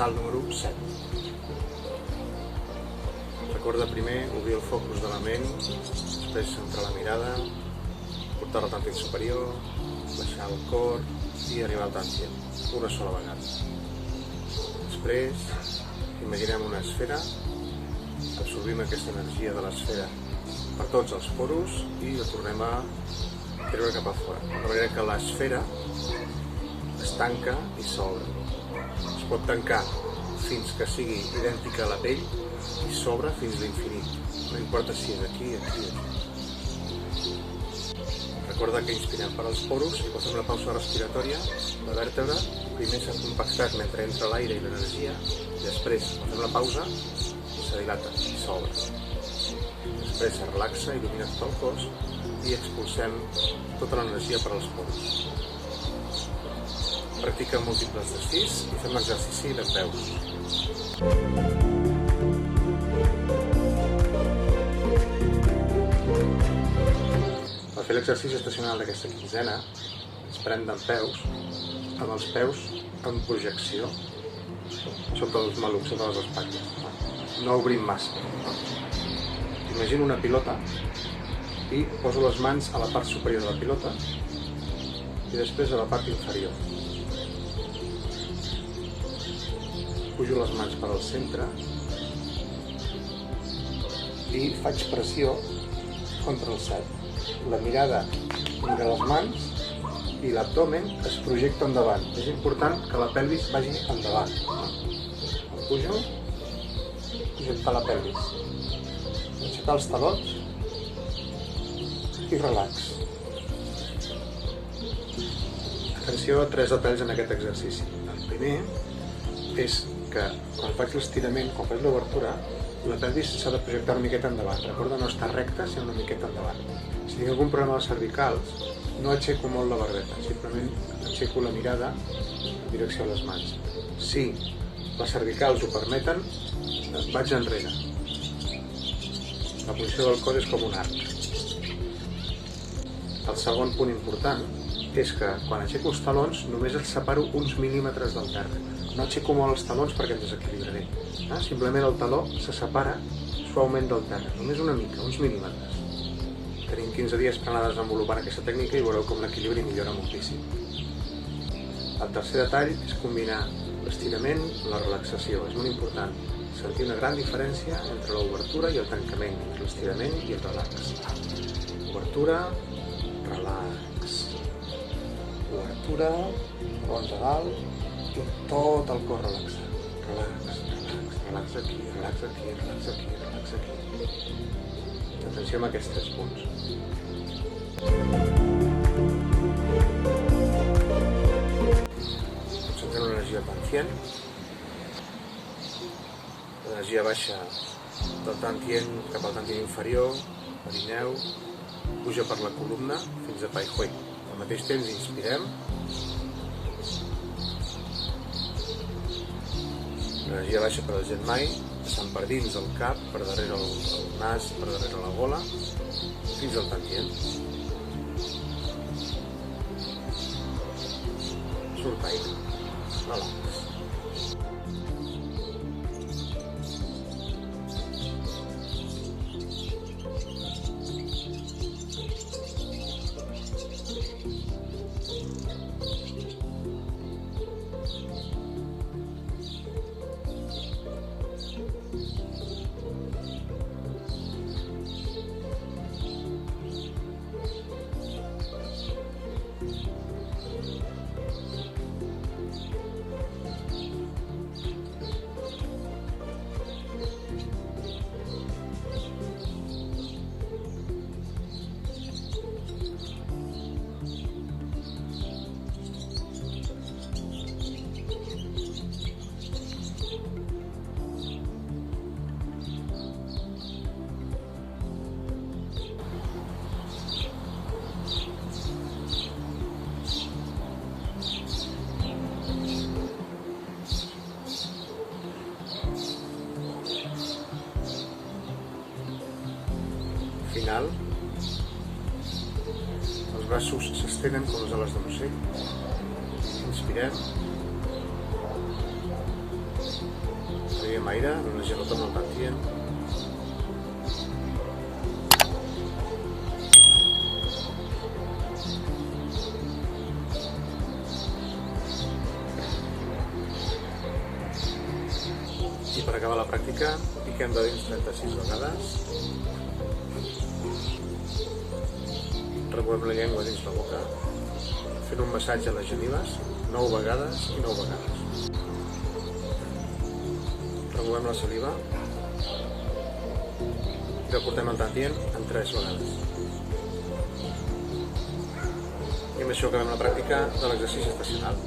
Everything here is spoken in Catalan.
salt número 7. Recorda primer obrir el focus de la ment, després centrar la mirada, portar-la al tàntin superior, baixar el cor i arribar al tàntin, una sola vegada. Després, imaginem una esfera, absorbim aquesta energia de l'esfera per tots els poros i la tornem a treure cap a fora. De manera que l'esfera es tanca i s'obre. Es pot tancar fins que sigui idèntica a la pell i s'obre fins a l'infinit. No importa si és aquí, aquí, aquí. Recorda que inspirem per als poros i quan fem la pausa respiratòria, la vèrtebra primer s'ha compactat mentre entra l'aire i l'energia i després, quan fem la pausa, se dilata i s'obre. Després se relaxa, il·lumina tot el cos i expulsem tota l'energia per als poros. Practica múltiples de 6 i fem l'exercici de peus. Per fer l'exercici estacional d'aquesta quinzena, ens prem d'en peus, amb els peus en projecció sota els malucs, sota les espatlles. No obrim massa. Imagino una pilota i poso les mans a la part superior de la pilota i després a la part inferior. Pujo les mans per al centre i faig pressió contra el cel. La mirada mira les mans i l'abdomen es projecta endavant. És important que la pelvis vagi endavant. Pujo, projectar la pelvis. Aixecar els talons i relax. Atenció a 3 detalls en aquest exercici. El primer és que quan faig l'estirament, quan faig l'obertura, la pelvis s'ha de projectar una miqueta endavant. Recorda no estar recta, sinó una miqueta endavant. Si tinc algun problema a les cervicals, no aixeco molt la barbeta, simplement aixeco la mirada en direcció a les mans. Si les cervicals ho permeten, vaig enrere. La posició del cos és com un arc. El segon punt important és que quan aixeco els talons només els separo uns mil·límetres del terra. No aixeco molt els talons perquè em desequilibraré. Simplement el taló se separa suaument del terra, només una mica, uns mil·límetres. Tenim 15 dies per anar desenvolupant aquesta tècnica i veureu com l'equilibri millora moltíssim. El tercer detall és combinar l'estirament i la relaxació. És molt important sentir una gran diferència entre l'obertura i el tancament, entre l'estirament i el relax. Obertura, relax. Obertura, colons a dalt i tot el cos relaxat. Relax, relax, relax aquí, relax aquí, relax aquí, relax aquí. Atenció amb aquests 3 punts. Concentrem l'energia tantient. L'energia baixa del tantient cap al tantient inferior, perineu, puja per la columna fins a Pai Hui. Al mateix temps inspirem. L'energia baixa per al Jet Mai, passant per dins el cap, per darrere el nas, per darrere la gola, fins al tantient. Surt aire. Relax. Final, els braços s'estenen com les ales d'un ocell. Inspirem. Seguim amb aire, l'energia retorna al tantien. I per acabar la pràctica, piquem de dins 36 vegades. Removem la llengua dins la boca, fent un massatge a les genives 9 vegades i 9 vegades. Removem la saliva i reportem el tantien en 3 vegades. I amb això acabem la pràctica de l'exercici estacional.